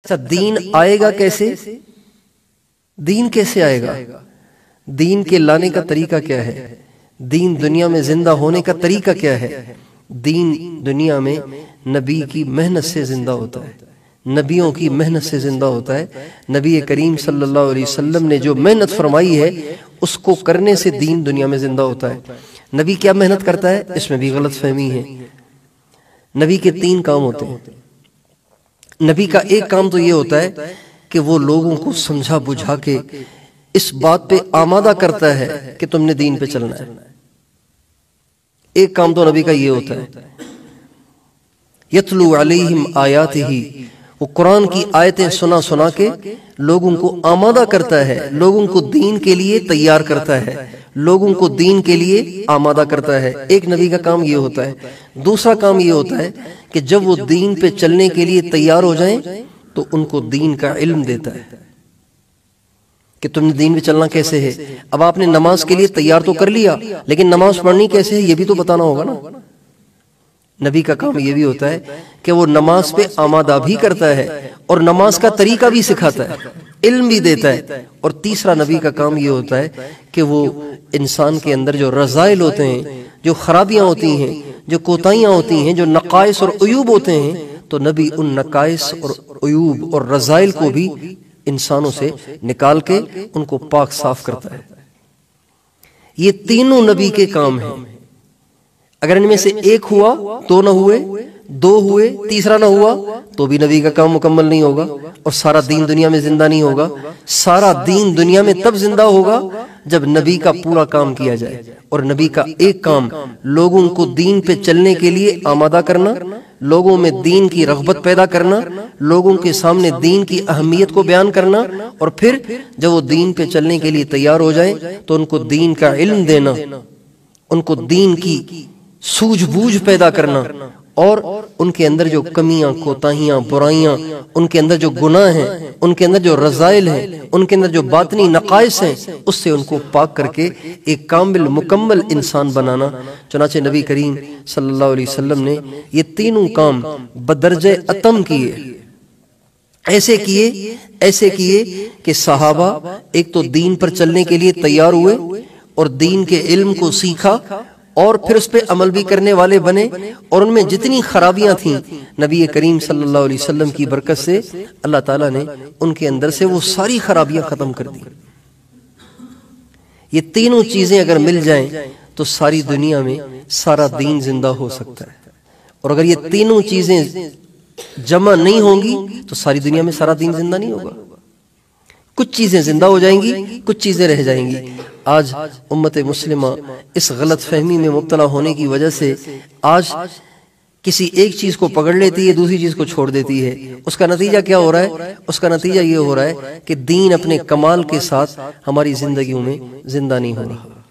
اچھا دین آئے گا کیسے؟ دین کیسے آئے گا؟ دین کے لانے کا طریقہ کیا ہے؟ دین دنیا میں زندہ ہونے کا طریقہ کیا ہے؟ دین دنیا میں نبی کی محنت سے زندہ ہوتا ہے، نبیوں کی محنت سے زندہ ہوتا ہے۔ نبی کریم صلی اللہ علیہ وسلم نے جو محنت فرمائی ہے اس کو کرنے سے دین دنیا میں زندہ ہوتا ہے۔ نبی کیا محنت کرتا ہے؟ اس میں بھی غلط فہمی ہے۔ نبی کے 3 کام ہوتے ہیں۔ نبی کا ایک کام تو یہ ہوتا ہے کہ وہ لوگوں کو سمجھا بجھا کے اس بات پہ آمادہ کرتا ہے کہ تم نے دین پہ چلنا ہے۔ ایک کام تو نبی کا یہ ہوتا ہے، یتلو علیہم آیاتہ، وہ قرآن کی آیتیں سنا سنا کے لوگوں کو آمادہ کرتا ہے، لوگوں کو دین کے لیے تیار کرتا ہے، لوگوں کو دین کے لیے آمادہ کرتا ہے۔ ایک نبی کا کام یہ ہوتا ہے۔ دوسرا کام یہ ہوتا ہے کہ جب وہ دین پہ چلنے کے لیے تیار ہو جائیں تو ان کو دین کا علم دیتا ہے کہ تم نے دین پہ چلنا کیسے ہے۔ اب آپ نے نماز کے لیے تیار تو کر لیا، لیکن نماز پڑھنی کیسے ہے یہ بھی تو بتانا ہوگا نا۔ نبی کا کام یہ بھی ہوتا ہے کہ وہ نماز پہ آمادہ بھی کرتا ہے اور نماز کا طریقہ بھی سکھاتا ہے، علم بھی دیتا ہے۔ اور تیسرا نبی کا کام یہ ہوتا ہے کہ وہ انسان کے اندر جو رذائل ہوتے ہیں، جو خرابیاں ہوتی ہیں، جو کوتاہیاں ہوتی ہیں، جو نقائص اور عیوب ہوتے ہیں، تو نبی ان نقائص اور عیوب اور رذائل کو بھی انسانوں سے نکال کے ان کو پاک صاف کرتا ہے۔ یہ تینوں نبی کے کام ہیں۔ اگر ان میں سے ایک ہوا، 2 نہ ہوئے، 2 ہوئے، تیسرا نہ ہوا تو بھی نبی کا کام مکمل نہیں ہوگا اور سارا دین دنیا میں زندہ نہیں ہوگا۔ سارا دین دنیا میں تب زندہ ہوگا جب نبی کا پورا کام کیا جائے۔ اور نبی کا ایک کام لوگوں کو دین پہ چلنے کے لیے آمادہ کرنا، لوگوں میں دین کی رغبت پیدا کرنا، لوگوں کے سامنے دین کی اہمیت کو بیان کرنا، اور پھر جب وہ دین پہ چلنے کے لیے تیار ہو جائیں تو ان کو دین کا علم دینا، ان کو دین کی سوجھ بوجھ پیدا کرنا، اور ان کے اندر جو کمیاں، کوتاہیاں، برائیاں، ان کے اندر جو گناہ ہیں، ان کے اندر جو رذائل ہیں، ان کے اندر جو باطنی نقائص ہیں، اس سے ان کو پاک کر کے ایک کامل مکمل انسان بنانا۔ چنانچہ نبی کریم صلی اللہ علیہ وسلم نے یہ تینوں کام بدرجہ اتم کیے، ایسے کیے کہ صحابہ ایک تو دین پر چلنے کے لیے تیار ہوئے اور دین کے علم کو سیکھا اور پھر اس پہ عمل بھی کرنے والے بنے، اور ان میں جتنی خرابیاں تھیں نبی کریم صلی اللہ علیہ وسلم کی برکت سے اللہ تعالیٰ نے ان کے اندر سے وہ ساری خرابیاں ختم کر دی۔ یہ تینوں چیزیں اگر مل جائیں تو ساری دنیا میں سارا دین زندہ ہو سکتا ہے، اور اگر یہ تینوں چیزیں جمع نہیں ہوں گی تو ساری دنیا میں سارا دین زندہ نہیں ہوگا۔ کچھ چیزیں زندہ ہو جائیں گی، کچھ چیزیں رہ جائیں گی۔ آج امت مسلمہ اس غلط فہمی میں مبتلا ہونے کی وجہ سے آج کسی ایک چیز کو پکڑ لیتی ہے، دوسری چیز کو چھوڑ دیتی ہے۔ اس کا نتیجہ کیا ہو رہا ہے؟ اس کا نتیجہ یہ ہو رہا ہے کہ دین اپنے کمال کے ساتھ ہماری زندگیوں میں زندہ نہیں ہو رہا۔